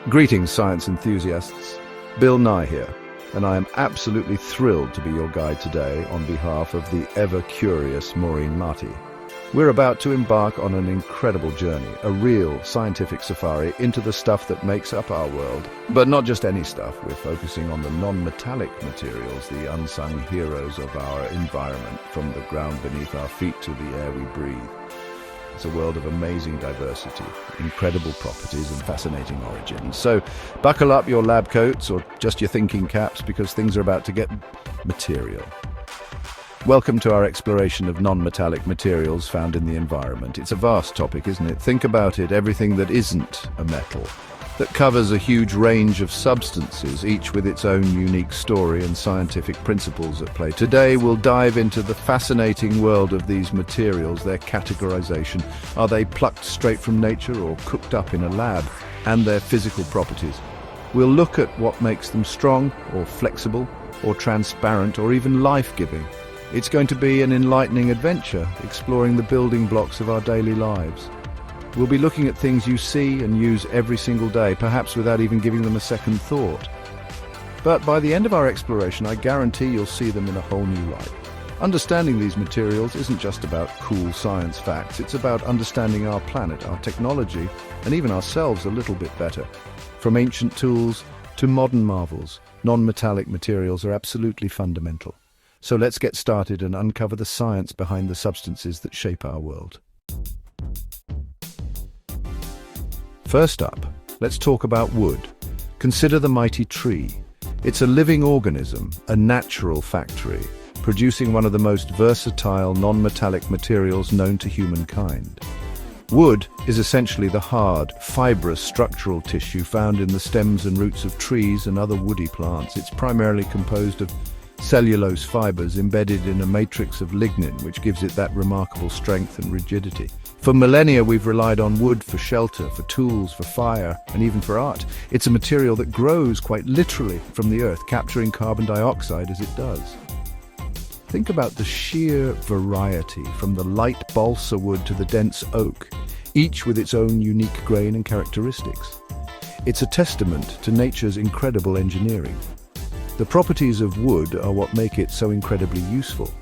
Greetings, science enthusiasts. Bill Nye here, and I am absolutely thrilled to be your guide today on behalf of the ever-curious Maureen Marty. We're about to embark on an incredible journey, a real scientific safari into the stuff that makes up our world. But not just any stuff, we're focusing on the non-metallic materials, the unsung heroes of our environment, from the ground beneath our feet to the air we breathe. It's a world of amazing diversity, incredible properties and fascinating origins. So buckle up your lab coats or just your thinking caps, because things are about to get material. Welcome to our exploration of non-metallic materials found in the environment. It's a vast topic, isn't it? Think about it, everything that isn't a metal, that covers a huge range of substances, each with its own unique story and scientific principles at play. Today we'll dive into the fascinating world of these materials, their categorization. Are they plucked straight from nature or cooked up in a lab? And their physical properties. We'll look at what makes them strong or flexible or transparent or even life-giving. It's going to be an enlightening adventure, exploring the building blocks of our daily lives. We'll be looking at things you see and use every single day, perhaps without even giving them a second thought. But by the end of our exploration, I guarantee you'll see them in a whole new light. Understanding these materials isn't just about cool science facts, it's about understanding our planet, our technology, and even ourselves a little bit better. From ancient tools to modern marvels, non-metallic materials are absolutely fundamental. So let's get started and uncover the science behind the substances that shape our world. First up, let's talk about wood. Consider the mighty tree. It's a living organism, a natural factory, producing one of the most versatile non-metallic materials known to humankind. Wood is essentially the hard, fibrous structural tissue found in the stems and roots of trees and other woody plants. It's primarily composed of cellulose fibers embedded in a matrix of lignin, which gives it that remarkable strength and rigidity. For millennia, we've relied on wood for shelter, for tools, for fire, and even for art. It's a material that grows quite literally from the earth, capturing carbon dioxide as it does. Think about the sheer variety, from the light balsa wood to the dense oak, each with its own unique grain and characteristics. It's a testament to nature's incredible engineering. The properties of wood are what make it so incredibly useful.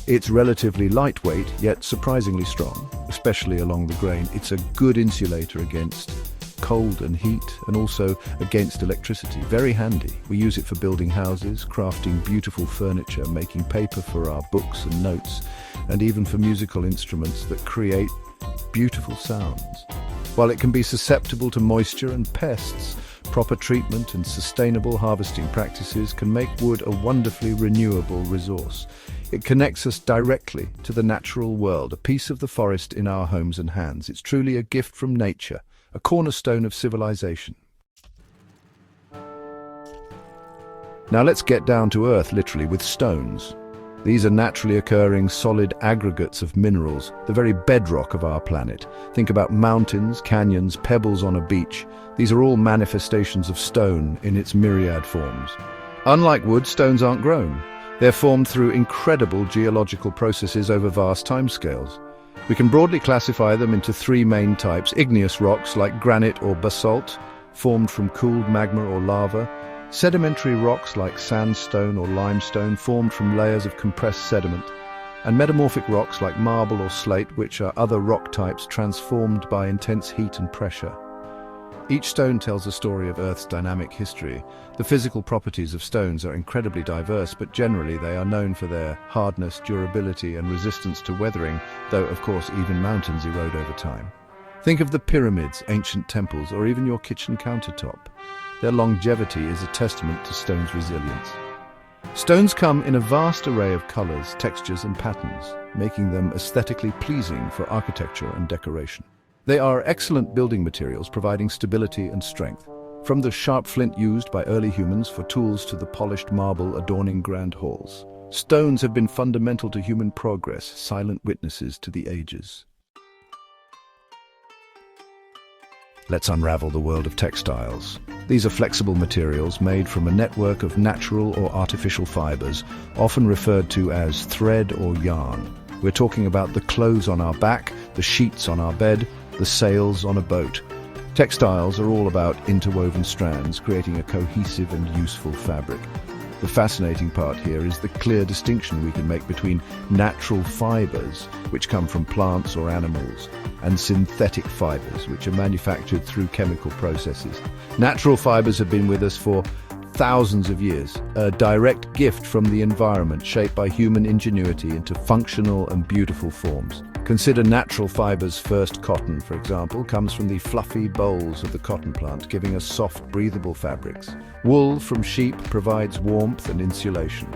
It's relatively lightweight, yet surprisingly strong, especially along the grain. It's a good insulator against cold and heat, and also against electricity. Very handy. We use it for building houses, crafting beautiful furniture, making paper for our books and notes, and even for musical instruments that create beautiful sounds. While it can be susceptible to moisture and pests, proper treatment and sustainable harvesting practices can make wood a wonderfully renewable resource. It connects us directly to the natural world, a piece of the forest in our homes and hands. It's truly a gift from nature, a cornerstone of civilization. Now let's get down to earth, literally, with stones. These are naturally occurring solid aggregates of minerals, the very bedrock of our planet. Think about mountains, canyons, pebbles on a beach. These are all manifestations of stone in its myriad forms. Unlike wood, stones aren't grown. They're formed through incredible geological processes over vast timescales. We can broadly classify them into three main types: igneous rocks like granite or basalt, formed from cooled magma or lava; sedimentary rocks like sandstone or limestone, formed from layers of compressed sediment; and metamorphic rocks like marble or slate, which are other rock types transformed by intense heat and pressure. Each stone tells a story of Earth's dynamic history. The physical properties of stones are incredibly diverse, but generally they are known for their hardness, durability, and resistance to weathering, though of course even mountains erode over time. Think of the pyramids, ancient temples, or even your kitchen countertop. Their longevity is a testament to stone's resilience. Stones come in a vast array of colors, textures, and patterns, making them aesthetically pleasing for architecture and decoration. They are excellent building materials, providing stability and strength. From the sharp flint used by early humans for tools to the polished marble adorning grand halls, stones have been fundamental to human progress, silent witnesses to the ages. Let's unravel the world of textiles. These are flexible materials made from a network of natural or artificial fibers, often referred to as thread or yarn. We're talking about the clothes on our back, the sheets on our bed, the sails on a boat. Textiles are all about interwoven strands, creating a cohesive and useful fabric. The fascinating part here is the clear distinction we can make between natural fibers, which come from plants or animals, and synthetic fibers, which are manufactured through chemical processes. Natural fibers have been with us for thousands of years, a direct gift from the environment shaped by human ingenuity into functional and beautiful forms. Consider natural fibers. First cotton, for example, comes from the fluffy bolls of the cotton plant, giving us soft, breathable fabrics. Wool from sheep provides warmth and insulation.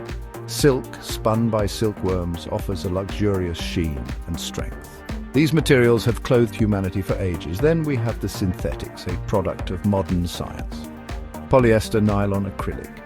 Silk, spun by silkworms, offers a luxurious sheen and strength. These materials have clothed humanity for ages. Then we have the synthetics, a product of modern science. Polyester, nylon, acrylic.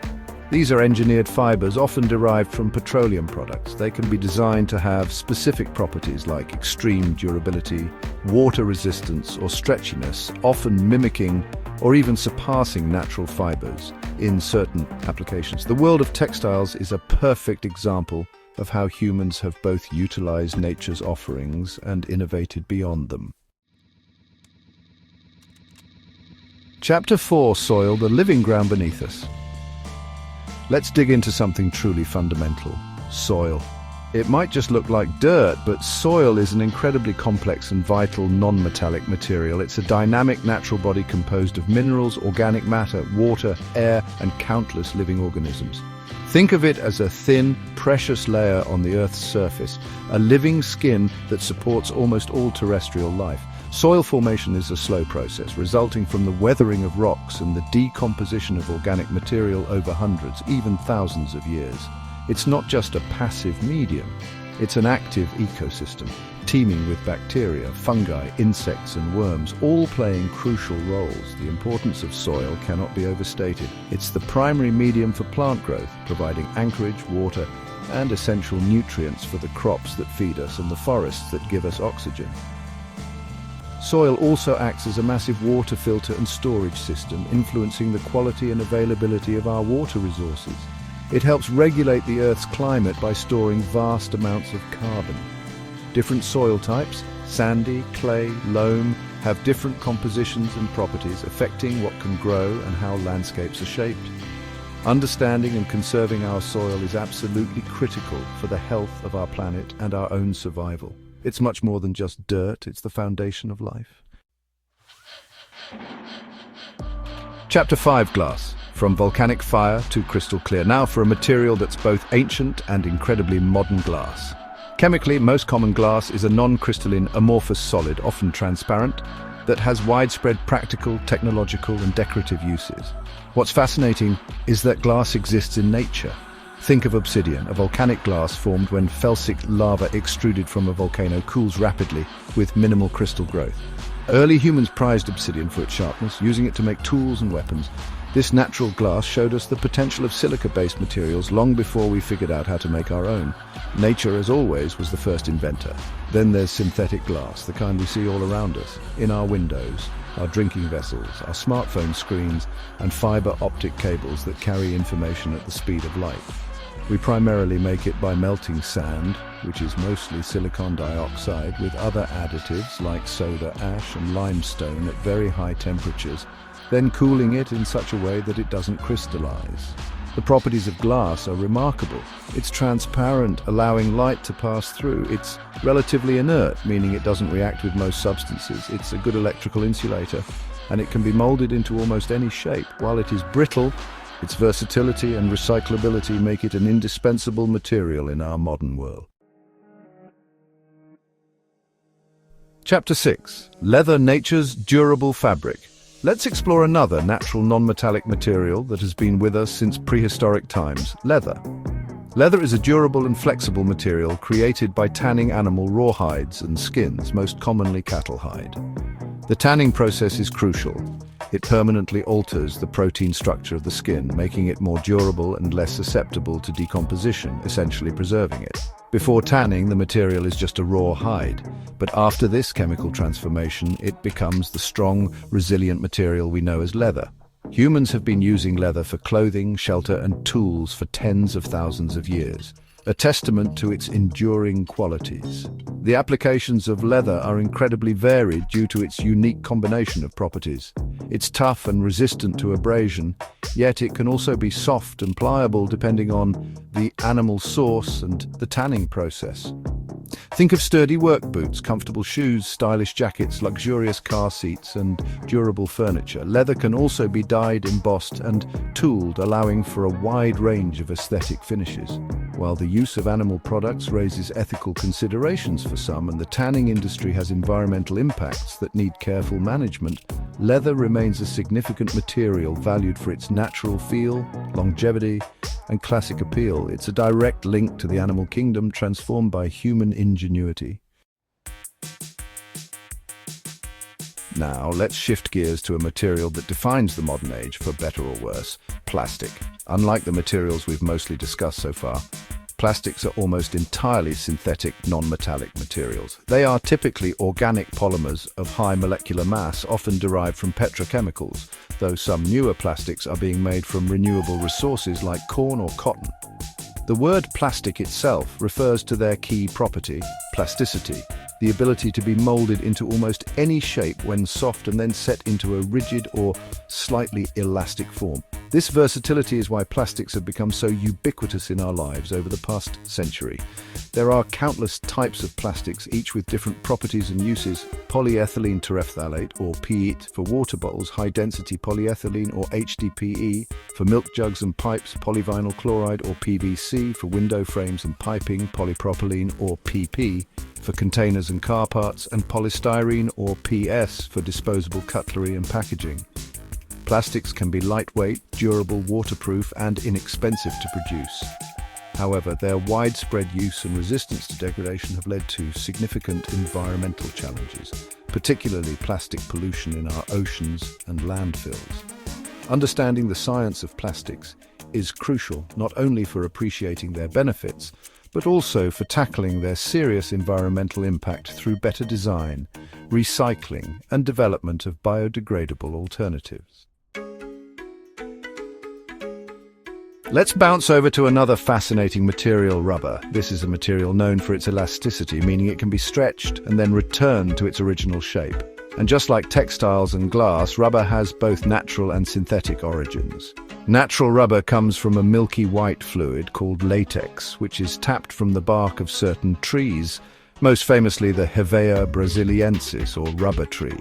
These are engineered fibers often derived from petroleum products. They can be designed to have specific properties like extreme durability, water resistance, or stretchiness, often mimicking or even surpassing natural fibers in certain applications. The world of textiles is a perfect example of how humans have both utilized nature's offerings and innovated beyond them. Chapter 4: Soil, the living ground beneath us. Let's dig into something truly fundamental: soil. It might just look like dirt, but soil is an incredibly complex and vital non-metallic material. It's a dynamic natural body composed of minerals, organic matter, water, air, and countless living organisms. Think of it as a thin, precious layer on the Earth's surface, a living skin that supports almost all terrestrial life. Soil formation is a slow process, resulting from the weathering of rocks and the decomposition of organic material over hundreds, even thousands of years. It's not just a passive medium, it's an active ecosystem, teeming with bacteria, fungi, insects and worms, all playing crucial roles. The importance of soil cannot be overstated. It's the primary medium for plant growth, providing anchorage, water, and essential nutrients for the crops that feed us and the forests that give us oxygen. Soil also acts as a massive water filter and storage system, influencing the quality and availability of our water resources. It helps regulate the Earth's climate by storing vast amounts of carbon. Different soil types, sandy, clay, loam, have different compositions and properties, affecting what can grow and how landscapes are shaped. Understanding and conserving our soil is absolutely critical for the health of our planet and our own survival. It's much more than just dirt, it's the foundation of life. Chapter 5: Glass. From volcanic fire to crystal clear. Now for a material that's both ancient and incredibly modern: glass. Chemically, most common glass is a non-crystalline amorphous solid, often transparent, that has widespread practical, technological and decorative uses. What's fascinating is that glass exists in nature. Think of obsidian, a volcanic glass formed when felsic lava extruded from a volcano cools rapidly with minimal crystal growth. Early humans prized obsidian for its sharpness, using it to make tools and weapons. This natural glass showed us the potential of silica-based materials long before we figured out how to make our own. Nature, as always, was the first inventor. Then there's synthetic glass, the kind we see all around us, in our windows, our drinking vessels, our smartphone screens, and fiber optic cables that carry information at the speed of light. We primarily make it by melting sand, which is mostly silicon dioxide, with other additives like soda ash and limestone at very high temperatures, then cooling it in such a way that it doesn't crystallize. The properties of glass are remarkable. It's transparent, allowing light to pass through. It's relatively inert, meaning it doesn't react with most substances. It's a good electrical insulator, and it can be molded into almost any shape. While it is brittle, its versatility and recyclability make it an indispensable material in our modern world. Chapter 6: Leather, nature's durable fabric. Let's explore another natural non-metallic material that has been with us since prehistoric times: leather. Leather is a durable and flexible material created by tanning animal raw hides and skins, most commonly cattle hide. The tanning process is crucial. It permanently alters the protein structure of the skin, making it more durable and less susceptible to decomposition, essentially preserving it. Before tanning, the material is just a raw hide, but after this chemical transformation, it becomes the strong, resilient material we know as leather. Humans have been using leather for clothing, shelter, and tools for tens of thousands of years. a testament to its enduring qualities. The applications of leather are incredibly varied due to its unique combination of properties. It's tough and resistant to abrasion, yet it can also be soft and pliable depending on the animal source and the tanning process. Think of sturdy work boots, comfortable shoes, stylish jackets, luxurious car seats, and durable furniture. Leather can also be dyed, embossed, and tooled, allowing for a wide range of aesthetic finishes. While the use of animal products raises ethical considerations for some, and the tanning industry has environmental impacts that need careful management, leather remains a significant material valued for its natural feel, longevity, and classic appeal. It's a direct link to the animal kingdom transformed by human ingenuity. Now, let's shift gears to a material that defines the modern age, for better or worse: plastic. Unlike the materials we've mostly discussed so far, plastics are almost entirely synthetic, non-metallic materials. They are typically organic polymers of high molecular mass, often derived from petrochemicals, though some newer plastics are being made from renewable resources like corn or cotton. The word plastic itself refers to their key property, plasticity, the ability to be molded into almost any shape when soft and then set into a rigid or slightly elastic form. This versatility is why plastics have become so ubiquitous in our lives over the past century. There are countless types of plastics, each with different properties and uses. Polyethylene terephthalate, or PET, for water bottles; high-density polyethylene, or HDPE, for milk jugs and pipes; polyvinyl chloride, or PVC, for window frames and piping; polypropylene, or PP, for containers and car parts; and polystyrene, or PS, for disposable cutlery and packaging. Plastics can be lightweight, durable, waterproof, and inexpensive to produce. However, their widespread use and resistance to degradation have led to significant environmental challenges, particularly plastic pollution in our oceans and landfills. Understanding the science of plastics is crucial not only for appreciating their benefits, but also for tackling their serious environmental impact through better design, recycling, and development of biodegradable alternatives. Let's bounce over to another fascinating material: rubber. This is a material known for its elasticity, meaning it can be stretched and then returned to its original shape. And just like textiles and glass, rubber has both natural and synthetic origins. Natural rubber comes from a milky white fluid called latex, which is tapped from the bark of certain trees, most famously the Hevea brasiliensis, or rubber tree.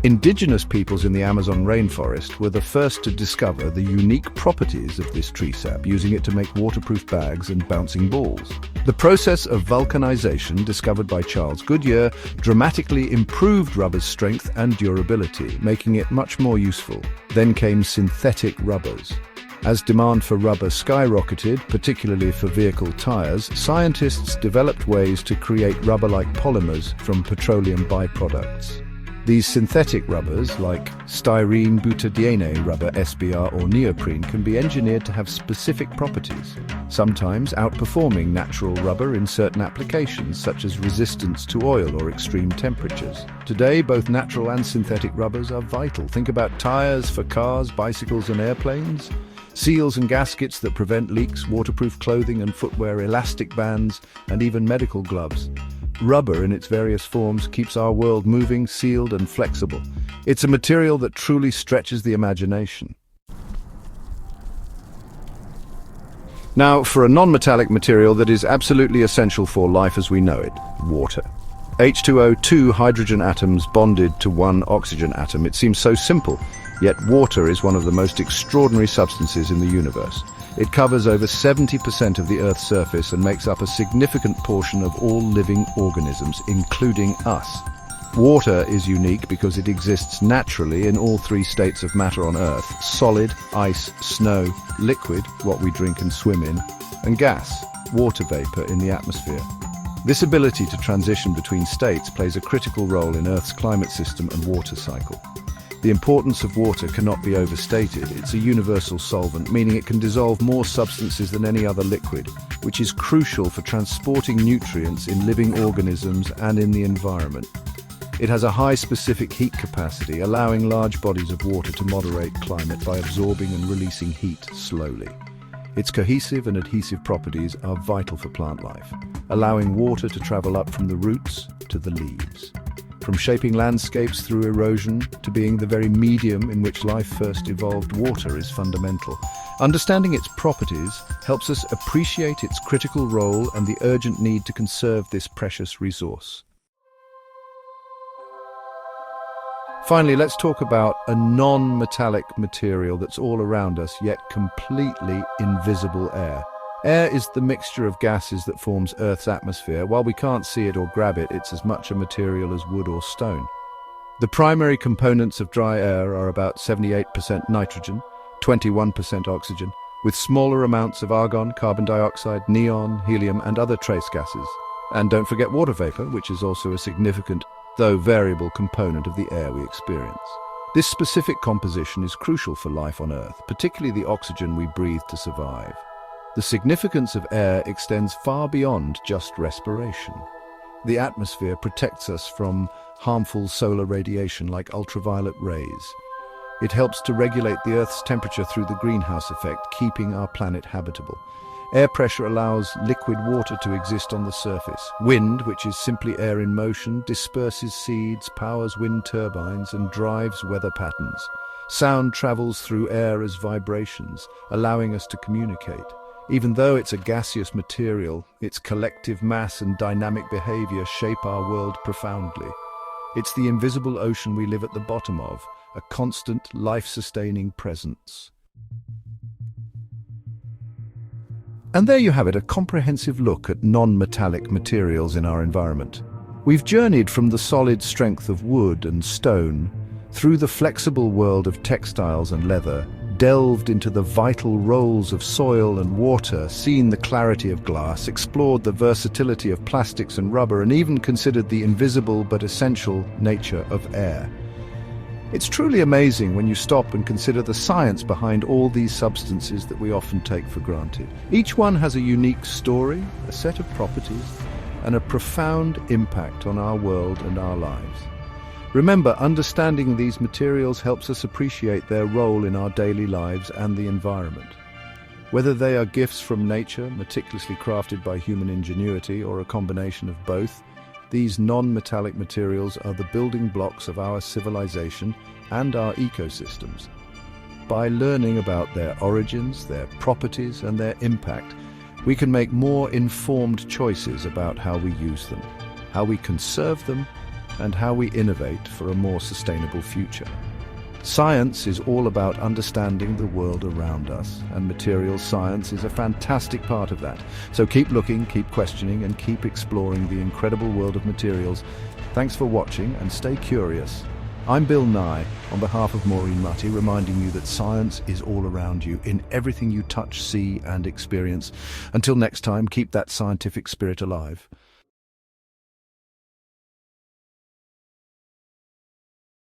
Indigenous peoples in the Amazon rainforest were the first to discover the unique properties of this tree sap, using it to make waterproof bags and bouncing balls. The process of vulcanization, discovered by Charles Goodyear, dramatically improved rubber's strength and durability, making it much more useful. Then came synthetic rubbers. As demand for rubber skyrocketed, particularly for vehicle tires, scientists developed ways to create rubber-like polymers from petroleum byproducts. These synthetic rubbers, like styrene butadiene rubber SBR or neoprene, can be engineered to have specific properties, sometimes outperforming natural rubber in certain applications, such as resistance to oil or extreme temperatures. Today, both natural and synthetic rubbers are vital. Think about tires for cars, bicycles, and airplanes, seals and gaskets that prevent leaks, waterproof clothing and footwear, elastic bands, and even medical gloves. Rubber in its various forms keeps our world moving, sealed, and flexible. It's a material that truly stretches the imagination. Now, for a non-metallic material that is absolutely essential for life as we know it: water. H2O, two hydrogen atoms bonded to one oxygen atom. It seems so simple, yet water is one of the most extraordinary substances in the universe. It covers over 70% of the Earth's surface and makes up a significant portion of all living organisms, including us. Water is unique because it exists naturally in all three states of matter on Earth: solid, ice, snow; liquid, what we drink and swim in; and gas, water vapor in the atmosphere. This ability to transition between states plays a critical role in Earth's climate system and water cycle. The importance of water cannot be overstated. It's a universal solvent, meaning it can dissolve more substances than any other liquid, which is crucial for transporting nutrients in living organisms and in the environment. It has a high specific heat capacity, allowing large bodies of water to moderate climate by absorbing and releasing heat slowly. Its cohesive and adhesive properties are vital for plant life, allowing water to travel up from the roots to the leaves. From shaping landscapes through erosion to being the very medium in which life first evolved, water is fundamental. Understanding its properties helps us appreciate its critical role and the urgent need to conserve this precious resource. Finally, let's talk about a non-metallic material that's all around us, yet completely invisible: air. Air is the mixture of gases that forms Earth's atmosphere. While we can't see it or grab it, it's as much a material as wood or stone. The primary components of dry air are about 78% nitrogen, 21% oxygen, with smaller amounts of argon, carbon dioxide, neon, helium, and other trace gases. And don't forget water vapor, which is also a significant, though variable, component of the air we experience. This specific composition is crucial for life on Earth, particularly the oxygen we breathe to survive. The significance of air extends far beyond just respiration. The atmosphere protects us from harmful solar radiation like ultraviolet rays. It helps to regulate the Earth's temperature through the greenhouse effect, keeping our planet habitable. Air pressure allows liquid water to exist on the surface. Wind, which is simply air in motion, disperses seeds, powers wind turbines, and drives weather patterns. Sound travels through air as vibrations, allowing us to communicate. Even though it's a gaseous material, its collective mass and dynamic behavior shape our world profoundly. It's the invisible ocean we live at the bottom of, a constant, life-sustaining presence. And there you have it, a comprehensive look at non-metallic materials in our environment. We've journeyed from the solid strength of wood and stone, through the flexible world of textiles and leather, delved into the vital roles of soil and water, seen the clarity of glass, explored the versatility of plastics and rubber, and even considered the invisible but essential nature of air. It's truly amazing when you stop and consider the science behind all these substances that we often take for granted. Each one has a unique story, a set of properties, and a profound impact on our world and our lives. Remember, understanding these materials helps us appreciate their role in our daily lives and the environment. Whether they are gifts from nature, meticulously crafted by human ingenuity, or a combination of both, these non-metallic materials are the building blocks of our civilization and our ecosystems. By learning about their origins, their properties, and their impact, we can make more informed choices about how we use them, how we conserve them, and how we innovate for a more sustainable future. Science is all about understanding the world around us, and materials science is a fantastic part of that. So keep looking, keep questioning, and keep exploring the incredible world of materials. Thanks for watching, and stay curious. I'm Bill Nye, on behalf of Maureen Mutty, reminding you that science is all around you, in everything you touch, see, and experience. Until next time, keep that scientific spirit alive.